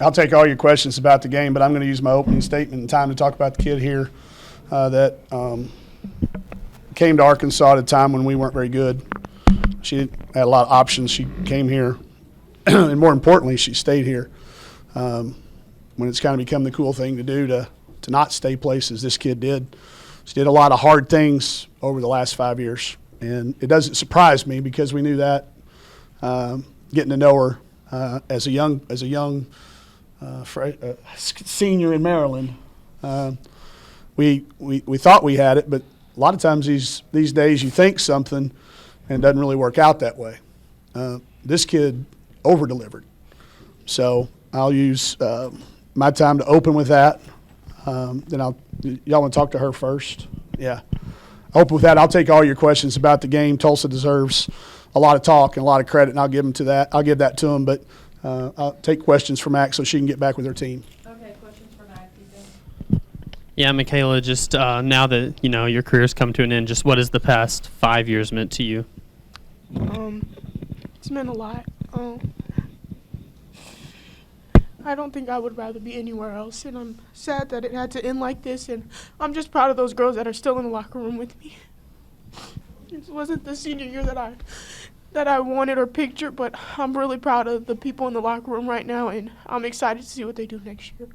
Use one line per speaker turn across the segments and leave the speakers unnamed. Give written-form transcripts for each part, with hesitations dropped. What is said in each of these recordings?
I'll take all your questions about the game, but I'm going to use my opening statement and time to talk about the kid here that came to Arkansas at a time when we weren't very good. She had a lot of options. She came here, and more importantly, she stayed here. When it's kind of become the cool thing to do to not stay places, this kid did. She did a lot of hard things over the last 5 years, and it doesn't surprise me because we knew that getting to know her as a young senior in Maryland. We thought we had it, but a lot of times these days you think something and it doesn't really work out that way. This kid over-delivered. So I'll use my time to open with that. Then y'all want to talk to her first? Yeah. I'll open with that. I'll take all your questions about the game. Tulsa deserves a lot of talk and a lot of credit, and I'll give that to them. But I'll take questions from Mac so she can get back with her team.
Okay, questions for Mac, do you think?
Yeah, Makayla, just now that, your career's come to an end, just what has the past 5 years meant to you?
It's meant a lot. I don't think I would rather be anywhere else, and I'm sad that it had to end like this, and I'm just proud of those girls that are still in the locker room with me. It wasn't the senior year that I wanted or pictured, but I'm really proud of the people in the locker room right now, and I'm excited to see what they do next year.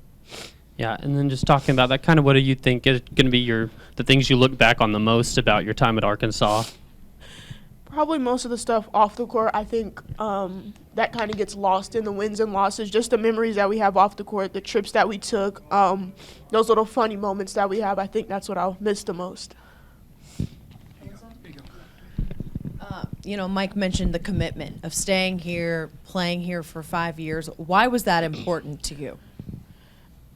Yeah, and then just talking about that, kind of what do you think is going to be the things you look back on the most about your time at Arkansas?
Probably most of the stuff off the court. I think that kind of gets lost in the wins and losses, just the memories that we have off the court, the trips that we took, those little funny moments that we have. I think that's what I'll miss the most.
Mike mentioned the commitment of staying here, playing here for 5 years. Why was that important to you?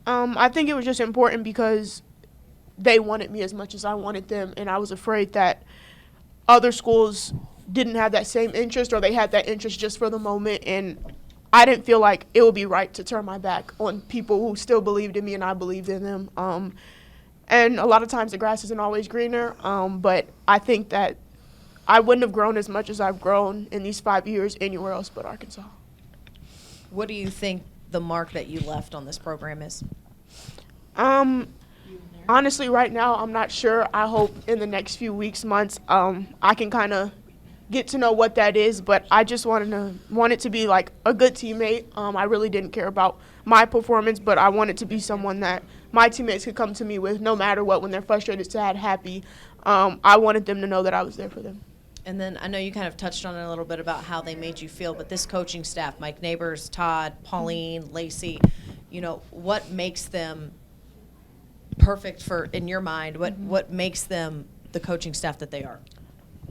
I think it was just important because they wanted me as much as I wanted them, and I was afraid that other schools didn't have that same interest, or they had that interest just for the moment, and I didn't feel like it would be right to turn my back on people who still believed in me and I believed in them. And a lot of times the grass isn't always greener, but I think that I wouldn't have grown as much as I've grown in these 5 years anywhere else but Arkansas.
What do you think the mark that you left on this program is?
Honestly, right now, I'm not sure. I hope in the next few weeks, months, I can kind of get to know what that is, but I just want it to be like a good teammate. I really didn't care about my performance, but I wanted to be someone that my teammates could come to me with no matter what, when they're frustrated, sad, happy. I wanted them to know that I was there for them.
And then I know you kind of touched on it a little bit about how they made you feel, but this coaching staff, Mike Neighbors, Todd, Pauline, Lacey, what makes them perfect in your mind? What makes them the coaching staff that they are?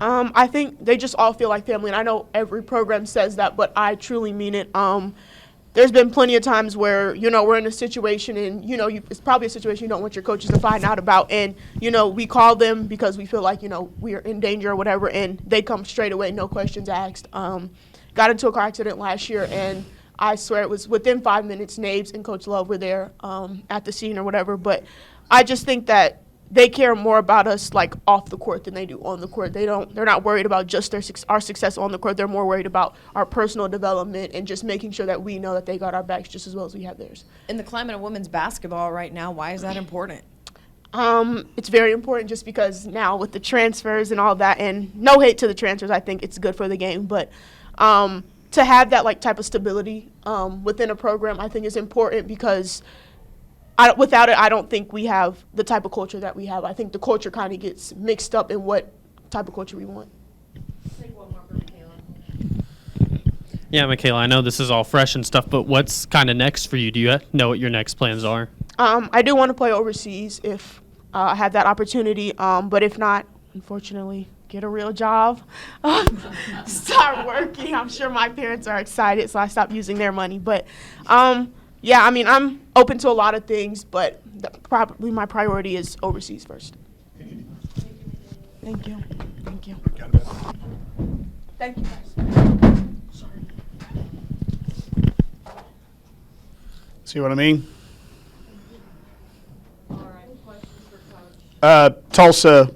I think they just all feel like family, and I know every program says that, but I truly mean it. There's been plenty of times where, we're in a situation and, it's probably a situation you don't want your coaches to find out about. And, we call them because we feel like, we are in danger or whatever, and they come straight away, no questions asked. Got into a car accident last year, and I swear it was within 5 minutes, Nabes and Coach Love were there at the scene or whatever. But I just think that they care more about us like off the court than they do on the court. They're not worried about just our success on the court. They're more worried about our personal development and just making sure that we know that they got our backs just as well as we have theirs.
In the climate of women's basketball right now, why is that important?
It's very important just because now with the transfers and all that, and no hate to the transfers, I think it's good for the game, but to have that type of stability within a program, I think is important because without it, I don't think we have the type of culture that we have. I think the culture kind of gets mixed up in what type of culture we want.
Take one more for Makayla.
Yeah, Makayla, I know this is all fresh and stuff, but what's kind of next for you? Do you know what your next plans are?
I do want to play overseas if I have that opportunity, but if not, unfortunately, get a real job, start working. I'm sure my parents are excited, so I stopped using their money. But yeah, I'm open to a lot of things, but probably my priority is overseas first. Thank you. Thank you. Thank you, guys. Sorry.
See what I mean?
All right, questions for Coach.
Tulsa,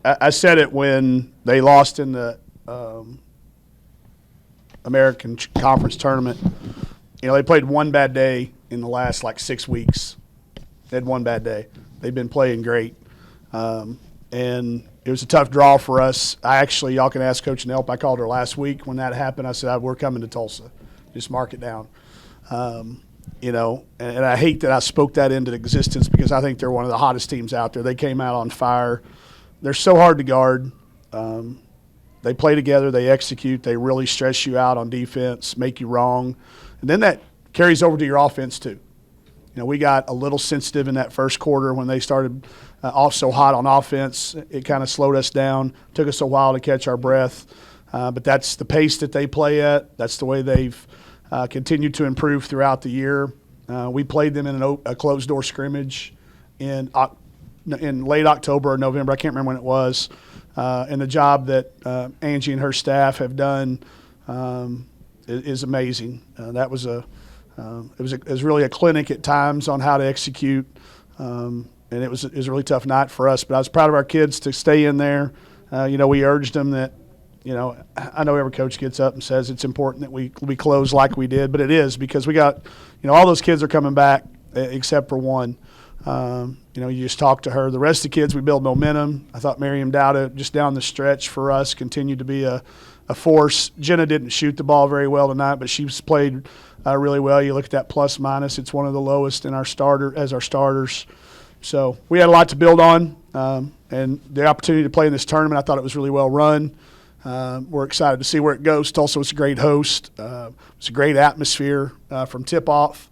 I said it when they lost in the American Conference tournament. they played one bad day in the last 6 weeks. They had one bad day. They've been playing great. And it was a tough draw for us. Y'all can ask Coach Nelp. I called her last week when that happened. I said, we're coming to Tulsa. Just mark it down. And I hate that I spoke that into existence because I think they're one of the hottest teams out there. They came out on fire. They're so hard to guard. They play together. They execute. They really stress you out on defense, make you wrong. And then that carries over to your offense too. We got a little sensitive in that first quarter when they started off so hot on offense. It kind of slowed us down, took us a while to catch our breath. But that's the pace that they play at. That's the way they've continued to improve throughout the year. We played them in a closed-door scrimmage in late October or November. I can't remember when it was. And the job that Angie and her staff have done is amazing. That was it was really a clinic at times on how to execute, and it was a really tough night for us. But I was proud of our kids to stay in there. We urged them that, I know every coach gets up and says it's important that we close like we did, but it is because we got, all those kids are coming back except for one. You just talk to her. The rest of the kids, we build momentum. I thought Miriam Dowda, just down the stretch for us, continued to be a force. Jenna didn't shoot the ball very well tonight, but she's played really well. You look at that plus minus; it's one of the lowest in our starters. So we had a lot to build on, and the opportunity to play in this tournament, I thought it was really well run. We're excited to see where it goes. Tulsa was a great host. It's a great atmosphere from tip-off.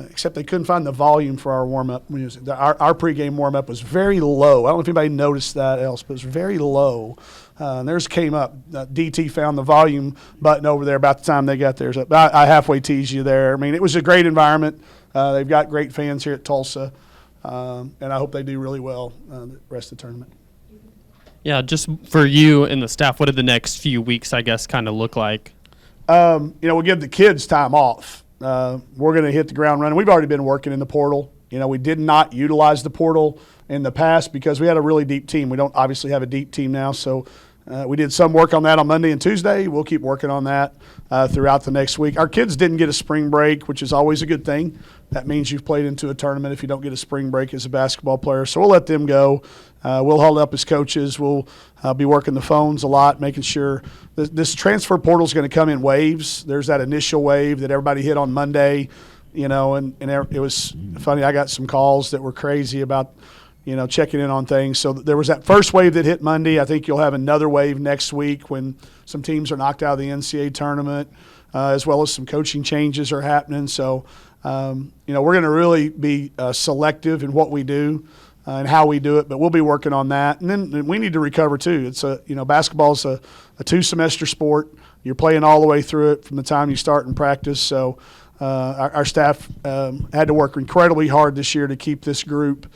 Except they couldn't find the volume for our warm-up music. Our pregame warm-up was very low. I don't know if anybody noticed that else, but it was very low. Theirs came up. DT found the volume button over there about the time they got theirs up. I halfway teased you there. I mean, it was a great environment. They've got great fans here at Tulsa, and I hope they do really well the rest of the tournament.
Yeah, just for you and the staff, what did the next few weeks, I guess, kind of look like?
We'll give the kids time off. We're going to hit the ground running. We've already been working in the portal. We did not utilize the portal in the past because we had a really deep team. We don't obviously have a deep team now, so we did some work on that on Monday and Tuesday. We'll keep working on that throughout the next week. Our kids didn't get a spring break, which is always a good thing. That means you've played into a tournament if you don't get a spring break as a basketball player. So we'll let them go. We'll hold up as coaches. We'll be working the phones a lot, making sure this transfer portal is going to come in waves. There's that initial wave that everybody hit on Monday, and it was funny. I got some calls that were crazy about, checking in on things. So there was that first wave that hit Monday. I think you'll have another wave next week when some teams are knocked out of the NCAA tournament, as well as some coaching changes are happening. So, we're going to really be selective in what we do. And how we do it, but we'll be working on that. And then we need to recover too. It's basketball is a 2-semester sport. You're playing all the way through it from the time you start in practice. So our staff had to work incredibly hard this year to keep this group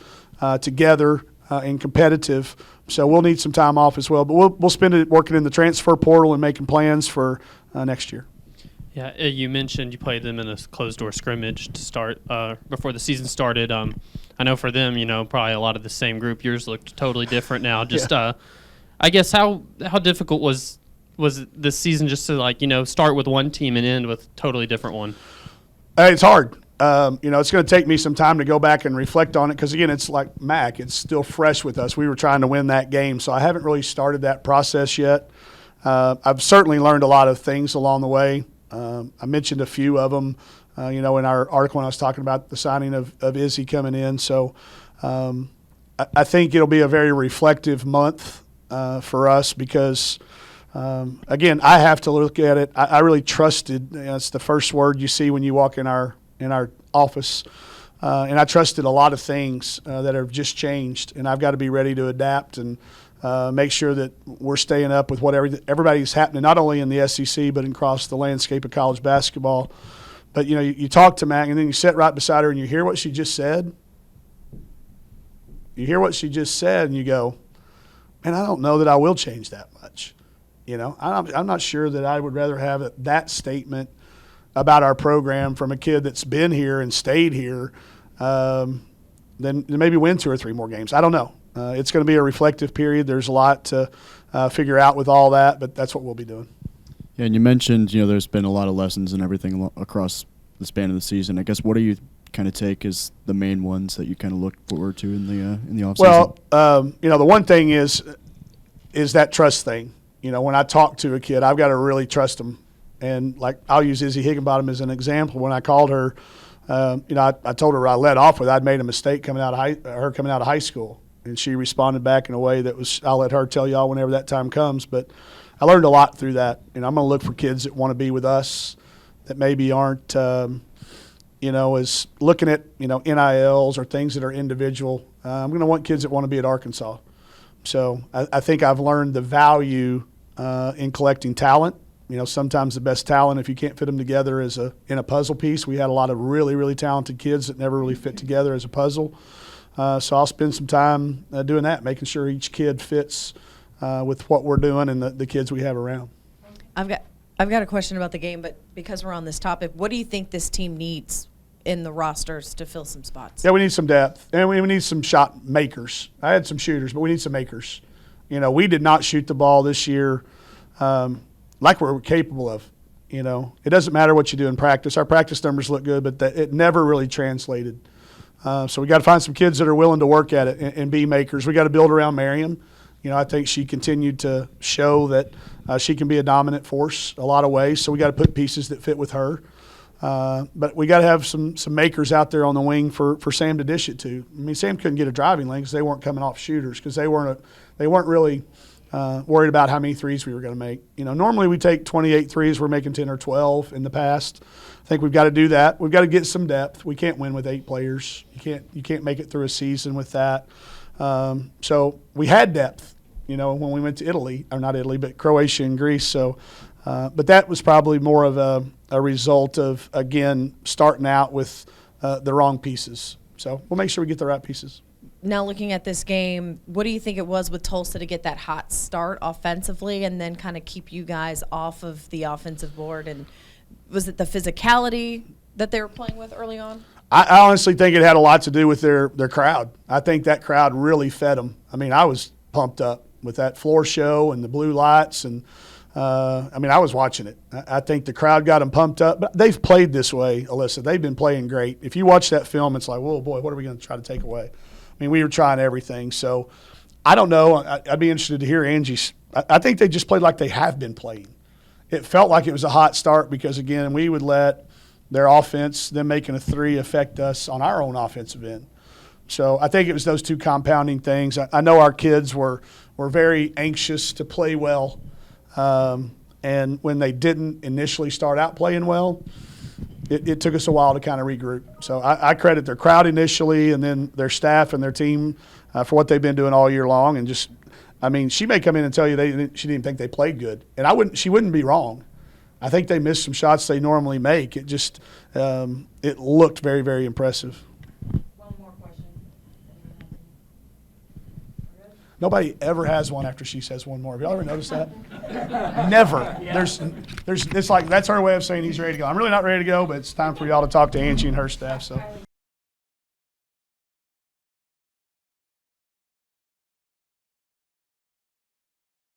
together and competitive. So we'll need some time off as well. But we'll spend it working in the transfer portal and making plans for next year.
Yeah, you mentioned you played them in a closed-door scrimmage to start before the season started. I know for them, probably a lot of the same group. Yours looked totally different now. Just, I guess, how difficult was this season just to start with one team and end with a totally different one?
It's hard. It's going to take me some time to go back and reflect on it because, again, it's like Mac. It's still fresh with us. We were trying to win that game, so I haven't really started that process yet. I've certainly learned a lot of things along the way. I mentioned a few of them, in our article when I was talking about the signing of Izzy coming in. So I think it'll be a very reflective month for us because, again, I have to look at it. I really trusted. It's the first word you see when you walk in our office. And I trusted a lot of things that have just changed, and I've got to be ready to adapt and make sure that we're staying up with what everybody's happening, not only in the SEC but across the landscape of college basketball. But, you talk to Mac, and then you sit right beside her and you hear what she just said. You hear what she just said, and you go, man, I don't know that I will change that much. I'm not sure that I would rather have that statement about our program from a kid that's been here and stayed here than maybe win 2 or 3 more games. I don't know. It's going to be a reflective period. There's a lot to figure out with all that, but that's what we'll be doing.
Yeah, and you mentioned, there's been a lot of lessons and everything across the span of the season. I guess what do you kind of take as the main ones that you kind of look forward to in the offseason?
Well, the one thing is that trust thing. When I talk to a kid, I've got to really trust them. And like I'll use Izzy Higginbottom as an example. When I called her, I told her I led off with I'd made a mistake coming out of high school, and she responded back in a way that was I'll let her tell y'all whenever that time comes. But I learned a lot through that. I'm going to look for kids that want to be with us, that maybe aren't as looking at NILs or things that are individual. I'm going to want kids that want to be at Arkansas. So I think I've learned the value in collecting talent. Sometimes the best talent, if you can't fit them together in a puzzle piece. We had a lot of really, really talented kids that never really fit together as a puzzle. So I'll spend some time doing that, making sure each kid fits with what we're doing and the kids we have around.
I've got a question about the game, but because we're on this topic, what do you think this team needs in the rosters to fill some spots?
Yeah, we need some depth, and we need some shot makers. I had some shooters, but we need some makers. We did not shoot the ball this year like we're capable of. It doesn't matter what you do in practice. Our practice numbers look good, but it never really translated. So we got to find some kids that are willing to work at it and be makers. We got to build around Miriam. I think she continued to show that she can be a dominant force a lot of ways. So we got to put pieces that fit with her. But we got to have some makers out there on the wing for Sam to dish it to. I mean, Sam couldn't get a driving lane because they weren't coming off shooters because they weren't really worried about how many threes we were going to make. Normally we take 28 threes. We're making 10 or 12 in the past. I think we've got to do that. We've got to get some depth. We can't win with 8 players. You can't make it through a season with that. So we had depth, when we went to Italy, or not Italy, but Croatia and Greece. So, but that was probably more of a result of, again, starting out with the wrong pieces. So we'll make sure we get the right pieces.
Now looking at this game, what do you think it was with Tulsa to get that hot start offensively and then kind of keep you guys off of the offensive board? And was it the physicality that they were playing with early on?
I honestly think it had a lot to do with their crowd. I think that crowd really fed them. I mean, I was pumped up with that floor show and the blue lights. And, I was watching it. I think the crowd got them pumped up. But they've played this way, Alyssa. They've been playing great. If you watch that film, it's like, whoa, boy, what are we going to try to take away? I mean, we were trying everything. So I don't know. I'd be interested to hear Angie's. I think they just played like they have been playing. It felt like it was a hot start because, again, we would let their offense, them making a three, affect us on our own offensive end. So I think it was those two compounding things. I know our kids were very anxious to play well. And when they didn't initially start out playing well, it took us a while to kind of regroup. So I credit their crowd initially and then their staff and their team for what they've been doing all year long. And just, she may come in and tell you she didn't think they played good. And she wouldn't be wrong. I think they missed some shots they normally make. It just it looked very, very impressive.
One more question.
Nobody ever has one after she says one more. Have y'all ever noticed that? Never. There's it's like that's her way of saying he's ready to go. I'm really not ready to go, but it's time for y'all to talk to Angie and her staff. So